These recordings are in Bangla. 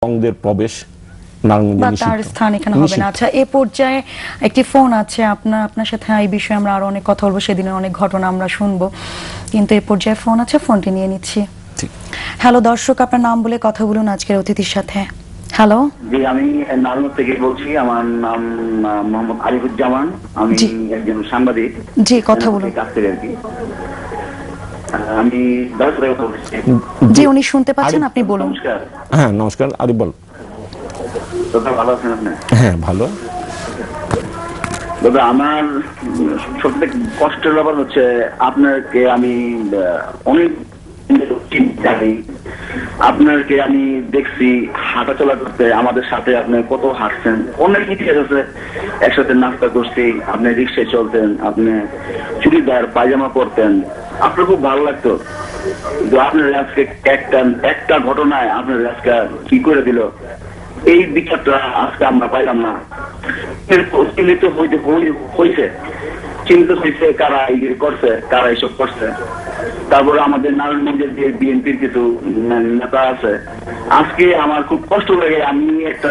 বঙ্গের প্রবেশ নারায়ণগঞ্জে তার স্থান এখানে হবে না। আচ্ছা, এই পর্যায়ে একটি ফোন আছে আপনার সাথে এই বিষয়ে আমরা আরো অনেক কথা বলবো, সেদিনের অনেক ঘটনা আমরা শুনবো, কিন্তু এই পর্যায়ে ফোন আছে, ফোনটি নিয়ে নিচ্ছি। হ্যালো দর্শক, আপনার নাম বলে কথা বলুন আজকের অতিথির সাথে। হ্যালো, জি আমি নারায়ণগঞ্জ থেকে বলছি, আমার নাম মোহাম্মদ আরিফুজ্জামান, আমি একজন সাংবাদিক। জি কথা বলুন। কাছ থেকে আর কি আমি জি উনি শুনতে পাচ্ছেন, আপনি বলুন। নমস্কার। হ্যাঁ নমস্কার, আরিফ বল। দাদা ভালো আছেন আপনি? হ্যাঁ ভালো। দাদা আমার সবথেকে কষ্টের ব্যাপার হচ্ছে আপনাকে আমি অনেক জানি, আপনাকে আমি দেখছি হাঁটাচলা করতে, আমাদের সাথে আপনি কত হাঁটছেন, অনেক ইতিহাস আছে, একসাথে নাস্তা করছি, আপনি রিক্সায় চলতেন, আপনি চুড়িদার পায়জামা পরতেন, আপনার খুব ভালো লাগতো। কিন্তু আপনার আজকে একটা ঘটনায় আপনার আজকে কি করে দিল, এই বিচারটা আজকে আমরা পাইলাম না। চিহ্নিত হয়েছে কারা এই করছে, কারা এইসব করছে। তারপরে আমাদের নারায়ণগঞ্জের যে বিএনপির কিছু নেতা আছে, আজকে আমার খুব কষ্ট লাগে। আমি একটা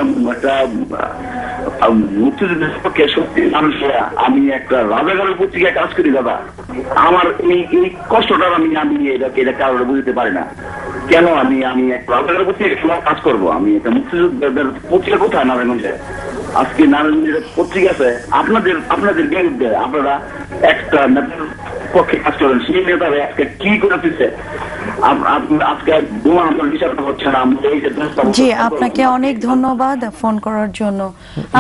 মুক্তিযুদ্ধের পক্ষে সত্যি মানুষ, আমি একটা রাজাকারের পত্রিকায় কাজ করি দাদা। আমার এই কষ্টটা আমি এটা কারোর বুঝতে পারি না, কেন আমি একটা রাজাকারের পত্রিকায় কাজ করবো। আমি একটা মুক্তিযুদ্ধের পত্রিকা কোথায় নারায়ণগঞ্জে? আজকে নারায়ণগঞ্জের পত্রিকা আছে, আপনাদের বিরুদ্ধে আপনারা একটা নেতার পক্ষে কাজ করেন, সেই নেতারা আজকে কি করে দিচ্ছে আজকে হচ্ছে না। জি আপনাকে অনেক ধন্যবাদ ফোন করার জন্য।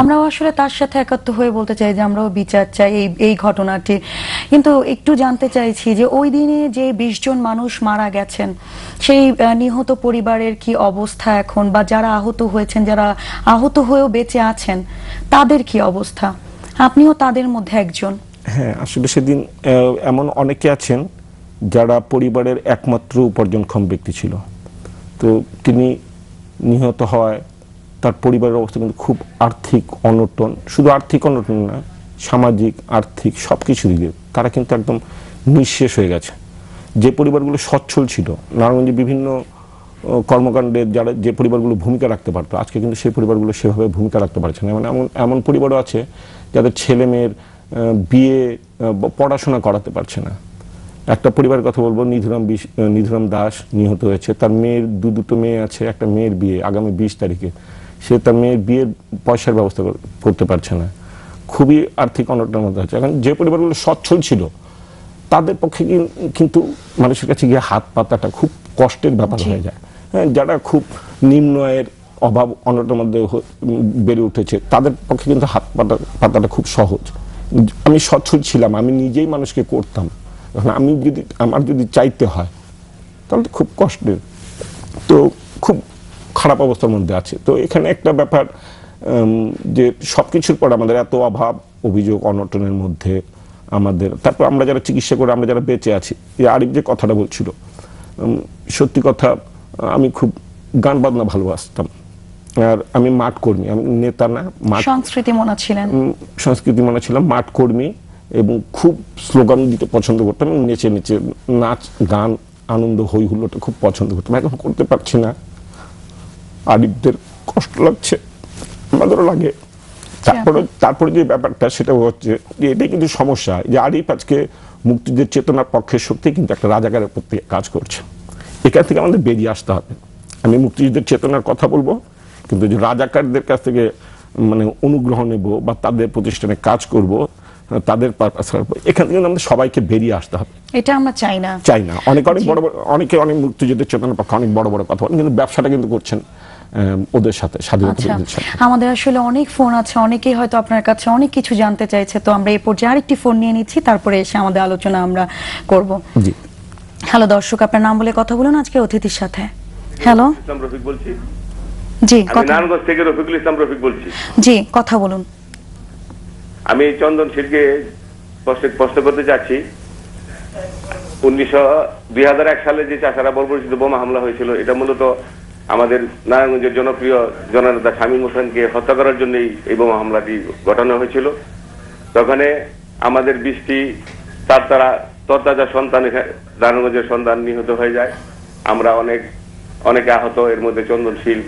আমরাও আসলে তার সাথে একাত্ম হয়ে বলতে চাই যে আমরাও বিচার চাই এই ঘটনাটি, কিন্তু একটু জানতে চাইছি যে ওই দিনে যে 20 জন মানুষ মারা গেছেন, সেই নিহত পরিবারের কি অবস্থা এখন, বা যারা আহত হয়েছেন, যারা আহত হয়েও বেঁচে আছেন, তাদের কি অবস্থা? আপনিও তাদের মধ্যে একজন। হ্যাঁ আসলে সেদিন এমন অনেকে আছেন যারা পরিবারের একমাত্র উপার্জনক্ষম ব্যক্তি ছিল, তো তিনি নিহত হয়। তার পরিবারের অবস্থা কিন্তু খুব আর্থিক অনটন, শুধু আর্থিক অনটন না, সামাজিক আর্থিক সব কিছু দিকে তারা কিন্তু একদম নিঃশেষ হয়ে গেছে। যে পরিবারগুলো সচ্ছল ছিল, নারায়ণগঞ্জে বিভিন্ন কর্মকাণ্ডে যারা যে পরিবারগুলো ভূমিকা রাখতে পারতো, আজকে কিন্তু সেই পরিবারগুলো সেভাবে ভূমিকা রাখতে পারছে না। মানে এমন পরিবারও আছে যাদের ছেলে মেয়ের বিয়ে পড়াশোনা করাতে পারছে না। একটা পরিবারের কথা বলবো, নিধুরাম দাস নিহত হয়েছে, তার মেয়ের দুটো মেয়ে আছে, একটা মেয়ের বিয়ে আগামী 20 তারিখে, সে তার মেয়ের বিয়ের পয়সার ব্যবস্থা করতে পারছে না, খুবই আর্থিক অনটনের মধ্যে আছে। এখন যে পরিবারগুলো সচ্ছল ছিল তাদের পক্ষে কিন্তু মানুষের কাছে গিয়ে হাত পাতাটা খুব কষ্টের ব্যাপার হয়ে যায়। হ্যাঁ, যারা খুব নিম্ন আয়ের অভাব অনটনের মধ্যে বেড়ে উঠেছে তাদের পক্ষে কিন্তু হাত পাতাটা খুব সহজ। আমি সচ্ছল ছিলাম, আমি নিজেই মানুষকে করতাম, আমার যদি চাইতে হয় তাহলে খুব কষ্টের, তো খুব খারাপ অবস্থার মধ্যে আছে। তো এখানে একটা ব্যাপার যে সবকিছুর পর আমাদের এত অভাব অভিযোগ অনটনের মধ্যে আমাদের, তারপর আমরা যারা চিকিৎসা করে আমরা যারা বেঁচে আছি, যে আরিফ যে কথাটা বলছিল, সত্যি কথা, আমি খুব গান বাজনা ভালোবাসতাম, আর আমি মাঠ কর্মী, আমি নেতা না, সংস্কৃতি মনা ছিলাম, মাঠ কর্মী, এবং খুব স্লোগান দিতে পছন্দ করতাম, নেচে নেচে নাচ গান আনন্দ হই হুল্লোটা খুব পছন্দ করতাম। এখন করতে পারছি না, আরিফদের কষ্ট লাগছে, আমাদেরও লাগে। তারপরে যে ব্যাপারটা সেটা হচ্ছে যে এটাই কিন্তু সমস্যা, যে আরিফ আজকে মুক্তিযুদ্ধের চেতনার পক্ষের শক্তি কিন্তু একটা রাজাকারের প্রতি কাজ করছে। এখান থেকে আমাদের বেরিয়ে আসতে হবে। আমি মুক্তিযুদ্ধের চেতনার কথা বলবো, কিন্তু যে রাজাকারদের কাছ থেকে মানে অনুগ্রহ নেব বা তাদের প্রতিষ্ঠানে কাজ করব, তাদের এখান থেকে আমাদের সবাইকে বেরিয়ে আসতে হবে। এটা আমরা চাই না। অনেকে অনেক মুক্তিযুদ্ধের চেতনার পক্ষে অনেক বড় বড় কথা বলেন, কিন্তু ব্যবসাটা কিন্তু করছেন ওদের সাথে, স্বাধীনতা। আমাদের আসলে অনেক ফোন আছে, অনেকেই হয়তো আপনার কাছে অনেক কিছু জানতে চাইছে, তো আমরা এই পর্যায়ে আরেকটি ফোন নিয়ে নিচ্ছি, তারপরে এসে আমাদের আলোচনা আমরা করব। জি হ্যালো দর্শক, আপনার নাম বলে কথা বলুন আজকে অতিথির সাথে। হ্যালো, রফিক বলছি। জি নারায়ণগঞ্জ থেকে রফিকুল ইসলাম রফিক বলছি। জি কথা বলুন। আমি চন্দন শীলকে প্রশ্ন করতে চাচ্ছি, 2001 সালে যে চাষারা বর্বরিত বোমা হামলা হয়েছিল, এটা মূলত আমাদের নারায়ণগঞ্জের জনপ্রিয় জননেতা শামীম হোসেনকে হত্যা করার জন্যই এই বোমা হামলাটি ঘটানো হয়েছিল। তখন আমাদের 20টি তরতাজা সন্তান, নারায়ণগঞ্জের সন্তান নিহত হয়ে যায়। আমরা অনেকে আহত, এর মধ্যে চন্দনশীল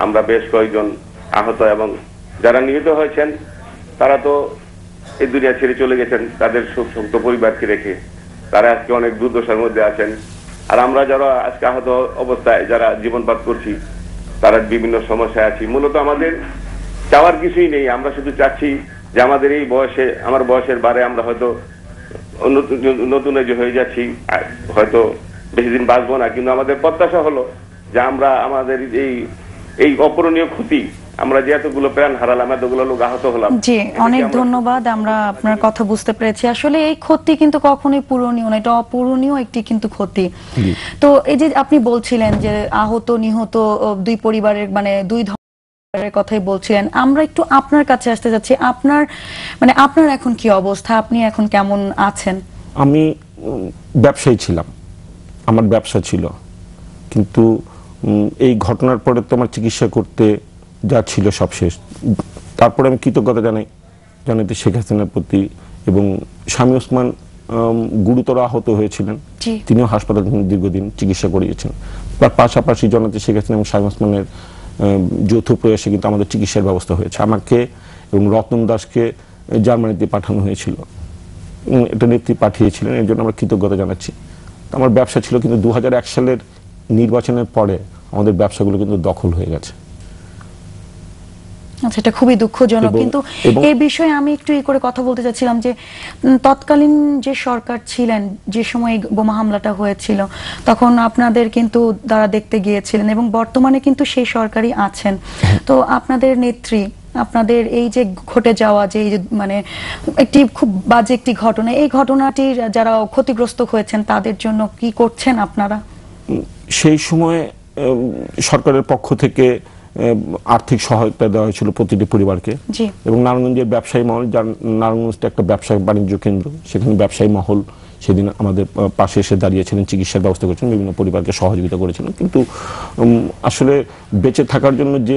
আমরা বেশ কয়েকজন আহত এবং যারা নিহত হয়েছেন তারা তো এই দুনিয়া ছেড়ে চলে গেছেন তাদের শোকসন্তপ্ত পরিবারকে রেখে। তারা আজকে অনেক দুর্দশার মধ্যে আছেন। আর আমরা যারা আজকে আহত অবস্থায় যারা জীবনপাত করছি তারা বিভিন্ন সমস্যায় আছি। মূলত আমাদের চাওয়ার কিছুই নেই, আমরা শুধু চাচ্ছি যে আমাদের এই বয়সে, আমার বয়সের বারে আমরা হয়তো নতুন হয়ে যাচ্ছি, হয়তো বেশি দিন বাঁচবো না, কিন্তু আমাদের প্রত্যাশা হলো যে আমরা আমাদের এই অপূরণীয় ক্ষতি, আমরা যে এতগুলো প্রাণ হারালাম, এতগুলো লোক আহত হলাম। জি, অনেক ধন্যবাদ। আমরা আপনার কথা বুঝতে পেরেছি। আসলে এই ক্ষতি কিন্তু কখনোই পূরণীয় না, এটা অপূরণীয় একটি কিন্তু ক্ষতি। তো এই যে আপনি বলছিলেন যে আহত নিহত দুই পরিবারের মানে দুই ধরনের কথাই বলছিলেন, আমরা একটু আপনার কাছে আসতে যাচ্ছি। আপনার এখন কি অবস্থা, আপনি এখন কেমন আছেন? আমি ব্যবসায়ী ছিলাম, আমার ব্যবসা ছিল, কিন্তু এই ঘটনার পরে তো আমার চিকিৎসা করতে যা ছিল সব শেষ। তারপরে আমি কৃতজ্ঞতা জানাই জননেত্রী শেখ হাসিনার প্রতি, এবং স্বামী ওসমান গুরুতর আহত হয়েছিলেন, তিনিও হাসপাতালে দীর্ঘদিন চিকিৎসা করিয়েছেন। তার পাশাপাশি জননেত্রী শেখ হাসিনা এবং স্বামী ওসমানের যৌথ প্রয়াসে কিন্তু আমাদের চিকিৎসার ব্যবস্থা হয়েছে। আমাকে এবং রতন দাসকে জার্মানিতে পাঠানো হয়েছিল, এটা নেত্রী পাঠিয়েছিলেন, এর জন্য আমরা কৃতজ্ঞতা জানাচ্ছি। আমার ব্যবসা ছিল, কিন্তু 2001 সালের নির্বাচনের পরে আমাদের ব্যবসাগুলো কিন্তু দখল হয়ে গেছে। আচ্ছা, এটা খুবই দুঃখজনক। কিন্তু এই বিষয়ে আমি একটু করে কথা বলতে চাচ্ছিলাম যে তৎকালীন যে সরকার ছিলেন, যে সময় বোমা হামলাটা হয়েছিল, তখন আপনাদের কিন্তু তারা দেখতে গিয়েছিলেন, এবং বর্তমানে কিন্তু সেই সরকারই আছেন। তো আপনাদের নেত্রী, আপনাদের এই যে ঘটে যাওয়া যে মানে একটি খুব বাজে একটি ঘটনা, এই ঘটনাটির যারা ক্ষতিগ্রস্ত হয়েছেন তাদের জন্য কি করছেন আপনারা? সেই সময় সরকারের পক্ষ থেকে আর্থিক সহায়তা দেওয়া হয়েছিল প্রতিটি পরিবারকে, এবং নারায়ণগঞ্জের ব্যবসায়ী মহল, যার নারায়ণগঞ্জটা একটা ব্যবসা বাণিজ্য কেন্দ্র, সেখানে ব্যবসায়ী মহল সেদিন আমাদের পাশে এসে দাঁড়িয়েছিলেন, চিকিৎসার ব্যবস্থা করেছেন, বিভিন্ন পরিবারকে সহযোগিতা করেছিলেন। কিন্তু আসলে বেঁচে থাকার জন্য যে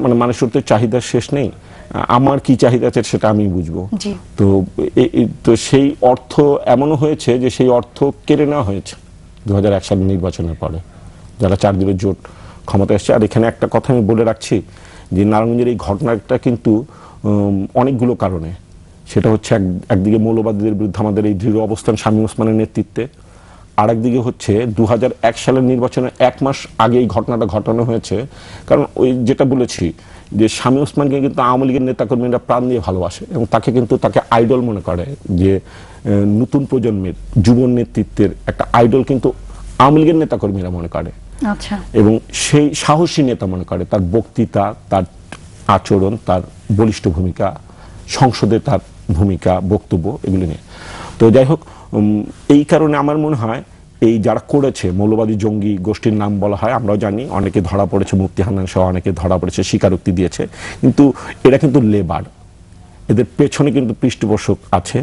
মানে মানুষের তো চাহিদা শেষ নেই, আমার কি চাহিদা আছে সেটা আমি বুঝবো। তো সেই অর্থ এমনও হয়েছে যে সেই অর্থ কেড়ে নেওয়া হয়েছে 2001 সালের নির্বাচনের পরে, যারা 4 দিনের জোট ক্ষমতা এসছে। আর এখানে একটা কথা আমি বলে রাখছি যে নারায়ণগঞ্জের এই ঘটনাটা কিন্তু অনেকগুলো কারণে, সেটা হচ্ছে একদিকে মৌলবাদীদের বিরুদ্ধে আমাদের এই দৃঢ় অবস্থান স্বামী ওসমানের নেতৃত্বে, আর একদিকে হচ্ছে 2001 সালের নির্বাচনের 1 মাস আগে এই ঘটনাটা ঘটানো হয়েছে। কারণ ওই যেটা বলেছি যে স্বামী ওসমানকে কিন্তু আওয়ামী লীগের নেতাকর্মীরা প্রাণ দিয়ে ভালোবাসে, এবং তাকে আইডল মনে করে, যে নতুন প্রজন্মের যুব নেতৃত্বের একটা আইডল কিন্তু আওয়ামী লীগের নেতাকর্মীরা মনে করে। আচ্ছা। এবং সেই সাহসী নেতা মনে করে, তার বক্তৃতা, তার আচরণ, তার বলিষ্ঠ ভূমিকা, সংসদে তার ভূমিকা, বক্তব্য, এগুলো নিয়ে। তো যাই হোক, এই কারণে আমার মনে হয় এই যারা করেছে, মৌলবাদী জঙ্গি গোষ্ঠীর নাম বলা হয়, আমরাও জানি, অনেকে ধরা পড়েছে, মুফতি হান্নান সহ অনেকে ধরা পড়েছে, স্বীকারোক্তি দিয়েছে, কিন্তু এরা কিন্তু লেবার, এদের পেছনে কিন্তু পৃষ্ঠপোষক আছে,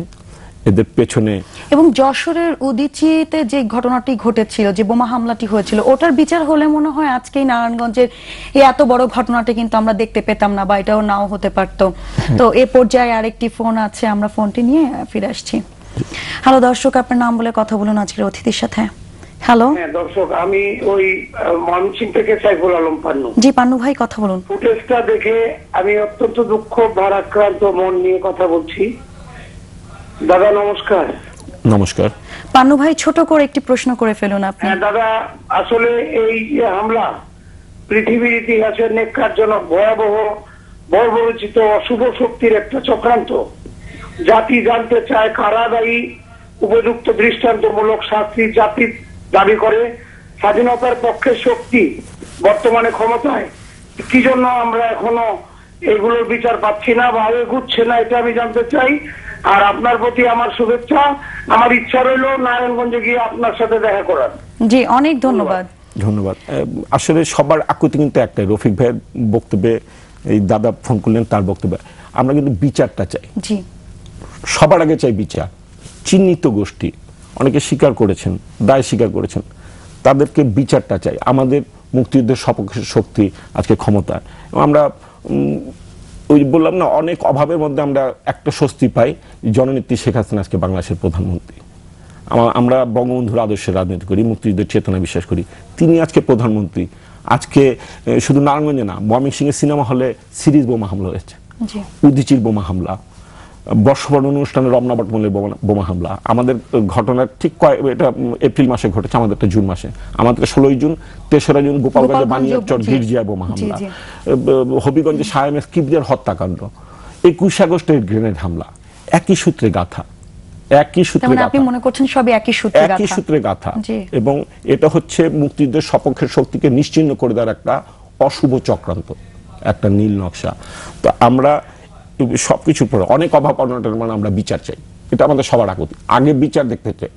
এদের পেছনে। এবং যশোরের উদীচিতে যে ঘটনাটি ঘটেছিল, যে বোমা হামলাটি হয়েছিল, ওটার বিচার হলে মনে হয় আজকে নারায়ণগঞ্জের এই এত বড় ঘটনাটি কিন্তু আমরা দেখতে পেতাম না, বা এটাও নাও হতে পারতো। তো এ পর্যায়ে আরেকটি ফোন আছে, আমরা ফোনটি নিয়ে ফিরে আসছি। হ্যালো দর্শক, আপনার নাম বলে কথা বলুন আজকের অতিথির সাথে। হ্যালো। হ্যাঁ দর্শক, আমি ওই ময়মনসিংহ থেকে সাইফুল আলম পান্নু। জি পান্নু ভাই, কথা বলুন। ফুটেজটা দেখে আমি অত্যন্ত দুঃখ ভারাক্রান্ত মন নিয়ে কথা বলছি। দাদা নমস্কার। নমস্কার। পান্নু ভাই, ছোট করে একটি প্রশ্ন করে ফেলুন আপনি। দাদা, আসলে এই হামলা পৃথিবীর ইতিহাসের নেককারজনক, ভয়াবহ, বর্বরচিত অশুভ শক্তির একটা চক্রান্ত। জাতি জানতে চায় কারা দায়ী, উপযুক্ত দৃষ্টান্তমূলক শাস্তি জাতি দাবি করে। স্বাধীনতার পক্ষের শক্তি বর্তমানে ক্ষমতায়, কি জন্য আমরা এখনো এগুলোর বিচার পাচ্ছি না বা এগুচ্ছে না, এটা আমি জানতে চাই। আর আপনার প্রতি আমার শুভেচ্ছা, আমার ইচ্ছা রইল নারায়ণগঞ্জে গিয়ে আপনার সাথে দেখা করার। জি, অনেক ধন্যবাদ। ধন্যবাদ। আসলে সবার আকুতি কিন্তু একটাই, রফিক ভাইয়ের বক্তব্যে, এই দাদা ফোন করলেন তার বক্তব্যে, আমরা কিন্তু বিচারটা চাই। জি, সবার আগে চাই বিচার। চিহ্নিত গোষ্ঠী অনেকে স্বীকার করেছেন, দায় স্বীকার করেছেন, তাদেরকে বিচারটা চাই। আমাদের মুক্তিযুদ্ধের সপক্ষে শক্তি আজকে ক্ষমতা, এবং আমরা ওই বললাম না, অনেক অভাবের মধ্যে আমরা একটা স্বস্তি পাই, জননেত্রী শেখ হাসিনা আজকে বাংলাদেশের প্রধানমন্ত্রী। আমরা বঙ্গবন্ধুর আদর্শে রাজনীতি করি, মুক্তিযুদ্ধের চেতনা বিশ্বাস করি, তিনি আজকে প্রধানমন্ত্রী। আজকে শুধু নারায়ণগঞ্জে না, ময়মনসিংহে সিনেমা হলে সিরিজ বোমা হামলা হয়েছে, উদীচীর বোমা হামলা, বর্ষবরণ অনুষ্ঠানে রমনা বটমূলের বোমা হামলা। আমাদের ঘটনা ঠিক এটা এপ্রিল মাসে ঘটেছে, আমাদেরটা জুন মাসে। আমাদের 16 জুন, 3রা জুন গোপালগঞ্জে বানিয়াচর গির্জিয়া বোমা হামলা, হবিগঞ্জে শায়েমের কিবরিয়ার হত্যাকাণ্ড, 21 আগস্টের গ্রেনেড হামলা। একই সূত্রে গাথা, একই সূত্রে গাথা। আপনি মনে করছেন সবই একই সূত্রে গাথা। এবং এটা হচ্ছে মুক্তিযুদ্ধের সপক্ষের শক্তিকে নিশ্চিহ্ন করে দেওয়ার একটা অশুভ চক্রান্ত, একটা নীল নকশা। তো আমরা সবকিছুর পরে অনেক অভাব অনটনের মানে আমরা বিচার চাই, এটা আমাদের সবার আগে বিচার দেখতে চাই।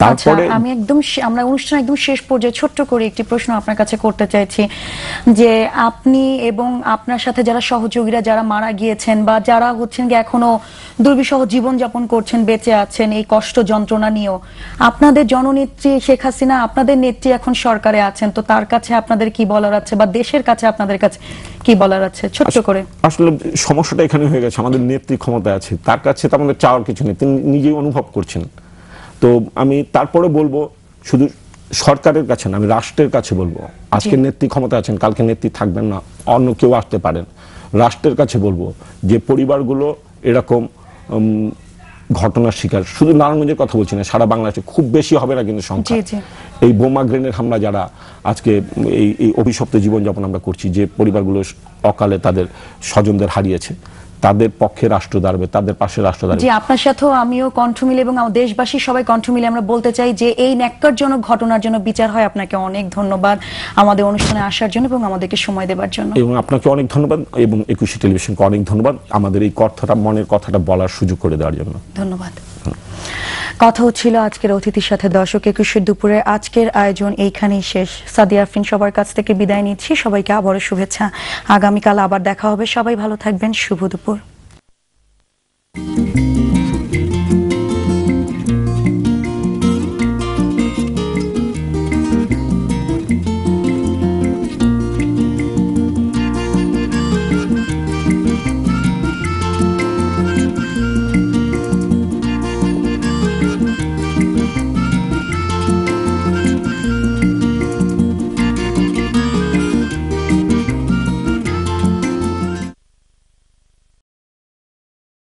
তারপরে আমি আমরা অনুষ্ঠান একদম শেষ পর্যায়ে ছোট্ট করে একটি প্রশ্ন আপনার কাছে করতে চাইছি, যে আপনি এবং আপনার সাথে যারা সহযোগীরা যারা মারা গিয়েছেন বা যারা হচ্ছেন কি এখনো দুর্বিষহ জীবন যাপন করছেন, বেঁচে আছেন এই কষ্ট যন্ত্রণা নিয়েও, আপনাদের জননেত্রী শেখ হাসিনা, আপনাদের নেত্রী এখন সরকারে আছেন, তো তার কাছে আপনাদের কি বলার আছে বা দেশের কাছে আপনাদের কাছে কি বলার আছে ছোট্ট করে? আসলে সমস্যাটা এখানে হয়ে গেছে, আমাদের নেত্রী ক্ষমতায় আছে, তার কাছে তো আমাদের চাওয়ার কিছু নেই, তিনি নিজেই অনুভব করছেন। তো আমি তারপরে বলবো, শুধু সরকারের কাছে না, আমি রাষ্ট্রের কাছে বলবো, আজকে নেত্রী ক্ষমতা আছেন, কালকে নেত্রী থাকবেন না, অন্য কেউ আসতে পারেন। রাষ্ট্রের কাছে বলবো যে পরিবারগুলো এরকম ঘটনার শিকার, শুধু নারায়ণগঞ্জের কথা বলছি না, সারা বাংলাদেশে খুব বেশি হবে না কিন্তু সংখ্যা। এই বোমা গ্রেনেড হামলা যারা আজকে এই অভিশপ্ত জীবনযাপন আমরা করছি, যে পরিবারগুলো অকালে তাদের স্বজনদের হারিয়েছে, তাদের পক্ষে রাষ্ট্র দাঁড়াবে, তাদের পাশে রাষ্ট্র দাঁড়াবে। জি, আপনার সাথেও আমিও কণ্ঠ মিলে এবং দেশবাসী সবাই কণ্ঠ মিলে আমরা বলতে চাই যে এই ন্যাক্কারজনক ঘটনার জন্য বিচার হয়। আপনাকে অনেক ধন্যবাদ আমাদের অনুষ্ঠানে আসার জন্য এবং আমাদেরকে সময় দেওয়ার জন্য। এবং আপনাকে অনেক ধন্যবাদ এবং একুশে টেলিভিশনকে অনেক ধন্যবাদ আমাদের এই কথাটা, মনের কথাটা বলার সুযোগ করে দেওয়ার জন্য। ধন্যবাদ। কথা হচ্ছিল আজকের অতিথির সাথে। দর্শক, 21 দুপুরে আজকের আয়োজন এইখানেই শেষ। সাদিয়া আফরিন সবার কাছ থেকে বিদায় নিচ্ছি। সবাইকে আবারও শুভেচ্ছা। আগামীকাল আবার দেখা হবে। সবাই ভালো থাকবেন। শুভ দুপুর।